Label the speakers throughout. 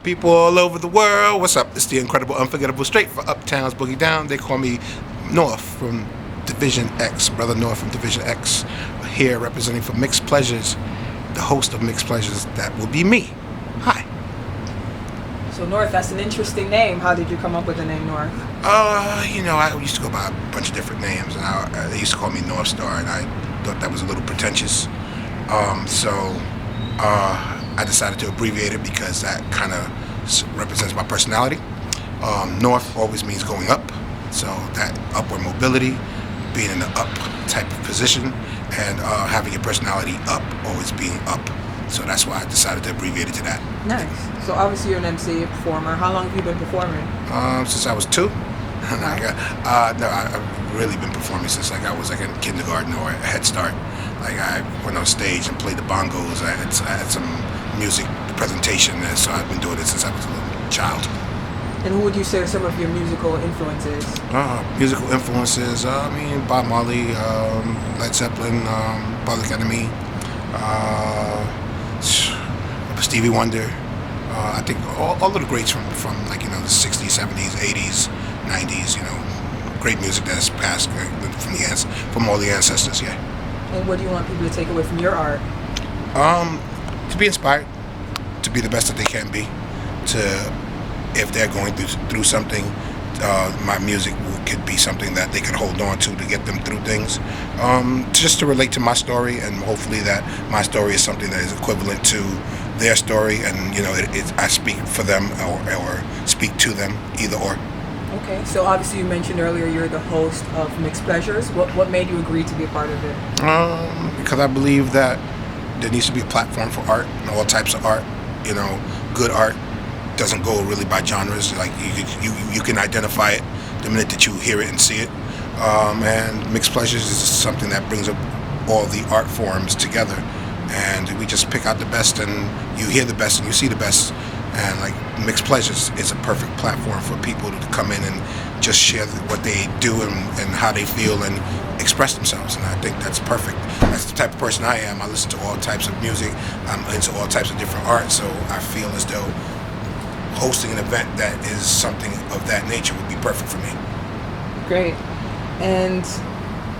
Speaker 1: People all over the world, what's up? It's the incredible, unforgettable, straight for Uptown's Boogie Down. They call me North from Division X, Brother North from Division X, here representing for Mixed Pleasures, the host of Mixed Pleasures. That will be me. Hi.
Speaker 2: So North, that's an interesting name. How did you come up with the name North?
Speaker 1: I used to go by a bunch of different names, and they used to call me North Star, and I thought that was a little pretentious. I decided to abbreviate it because that kind of represents my personality. North always means going up, so that upward mobility, being in the up type of position, and having your personality up, always being up. So that's why I decided to abbreviate it to that.
Speaker 2: Nice. So obviously you're an MC, a performer. How long have you been performing?
Speaker 1: Since I was 2. I've really been performing since I was in kindergarten or a Head Start. I went on stage and played the bongos. I had some music presentation, and so I've been doing it since I was a little child.
Speaker 2: And who would you say are some of your musical influences?
Speaker 1: Musical influences, Bob Marley, Led Zeppelin, Public Enemy, Stevie Wonder. I think all of the greats from the 60s, 70s, 80s, 90s, great music that's passed from all the ancestors, yeah.
Speaker 2: And what do you want people to take away from your art?
Speaker 1: To be inspired, to be the best that they can be, if they're going through something, my music could be something that they can hold on to get them through things. Just to relate to my story, and hopefully that my story is something that is equivalent to their story, and I speak for them or speak to them, either or.
Speaker 2: Okay, so obviously you mentioned earlier you're the host of Mixed Pleasures. What made you agree to be a part of it?
Speaker 1: Because I believe that there needs to be a platform for art, and all types of art. Good art doesn't go really by genres. Like you can identify it the minute that you hear it and see it. And Mixed Pleasures is something that brings up all the art forms together, and we just pick out the best, and you hear the best and you see the best. And Mixed Pleasures is a perfect platform for people to come in and just share what they do and how they feel and express themselves. And I think that's perfect. That's the type of person I am. I listen to all types of music. I'm into all types of different art. So I feel as though hosting an event that is something of that nature would be perfect for me.
Speaker 2: Great. And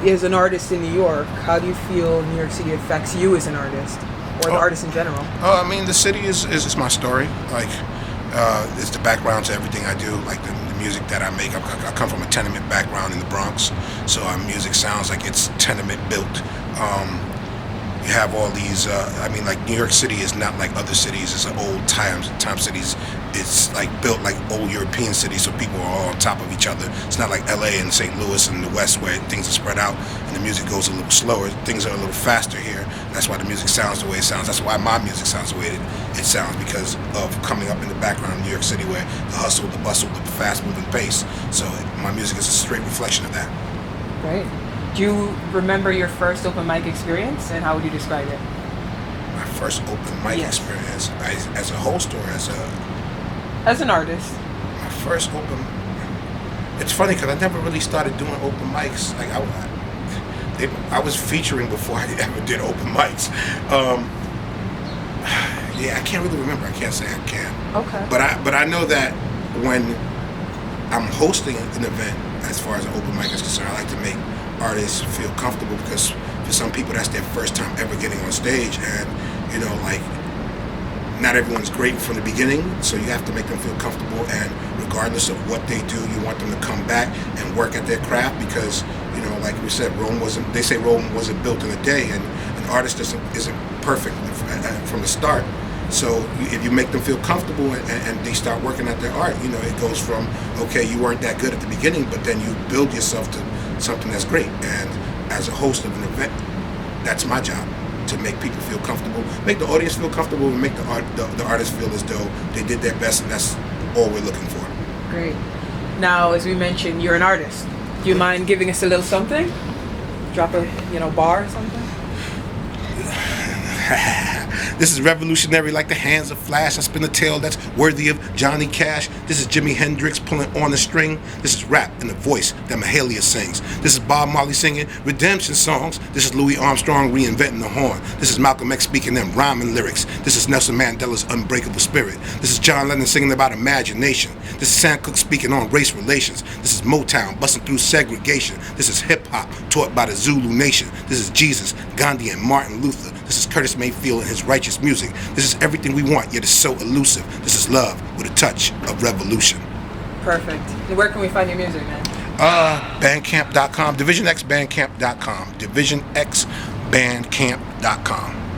Speaker 2: as an artist in New York, how do you feel New York City affects you as an artist? Or the artist in general?
Speaker 1: The city is my story. It's the background to everything I do. The music that I make. I come from a tenement background in the Bronx, so our music sounds like it's tenement built. You have all these. New York City is not like other cities. It's an old time cities. It's built like old European cities, so people are all on top of each other. It's not like LA and St. Louis and the West where things are spread out and the music goes a little slower. Things are a little faster here. That's why the music sounds the way it sounds. That's why my music sounds the way it sounds, because of coming up in the background of New York City where the hustle, the bustle, the fast-moving pace. So my music is a straight reflection of that.
Speaker 2: Great. Do you remember your first open mic experience, and how would you describe it?
Speaker 1: My first open mic experience, as a host or
Speaker 2: as an artist?
Speaker 1: My first open. It's funny because I never really started doing open mics. I was featuring before I ever did open mics. I can't really remember. I can't say I can.
Speaker 2: Okay.
Speaker 1: But I know that when I'm hosting an event, as far as an open mic is concerned, I like to make artists feel comfortable, because for some people that's their first time ever getting on stage, and not everyone's great from the beginning, so you have to make them feel comfortable, and regardless of what they do, you want them to come back and work at their craft, because like we said, they say Rome wasn't built in a day, and an artist isn't perfect from the start. So if you make them feel comfortable and they start working at their art, it goes from, okay, you weren't that good at the beginning, but then you build yourself to something that's great. And as a host of an event, that's my job, to make people feel comfortable, make the audience feel comfortable, and make the artist feel as though they did their best, and that's all we're looking for.
Speaker 2: Great. Now, as we mentioned, you're an artist. Do you mind giving us a little something? Drop a bar or something?
Speaker 1: This is revolutionary like the hands of Flash. I spin a tale that's worthy of Johnny Cash. This is Jimi Hendrix pulling on the string. This is rap in the voice that Mahalia sings. This is Bob Marley singing redemption songs. This is Louis Armstrong reinventing the horn. This is Malcolm X speaking them rhyming lyrics. This is Nelson Mandela's unbreakable spirit. This is John Lennon singing about imagination. This is Sam Cooke speaking on race relations. This is Motown busting through segregation. This is hip hop taught by the Zulu nation. This is Jesus, Gandhi, and Martin Luther. This is Curtis Mayfield and his righteous music. This is everything we want, yet it's so elusive. This is love with a touch of revolution.
Speaker 2: Perfect. And where can we find your music, man?
Speaker 1: Bandcamp.com, DivisionXBandcamp.com, DivisionXBandcamp.com.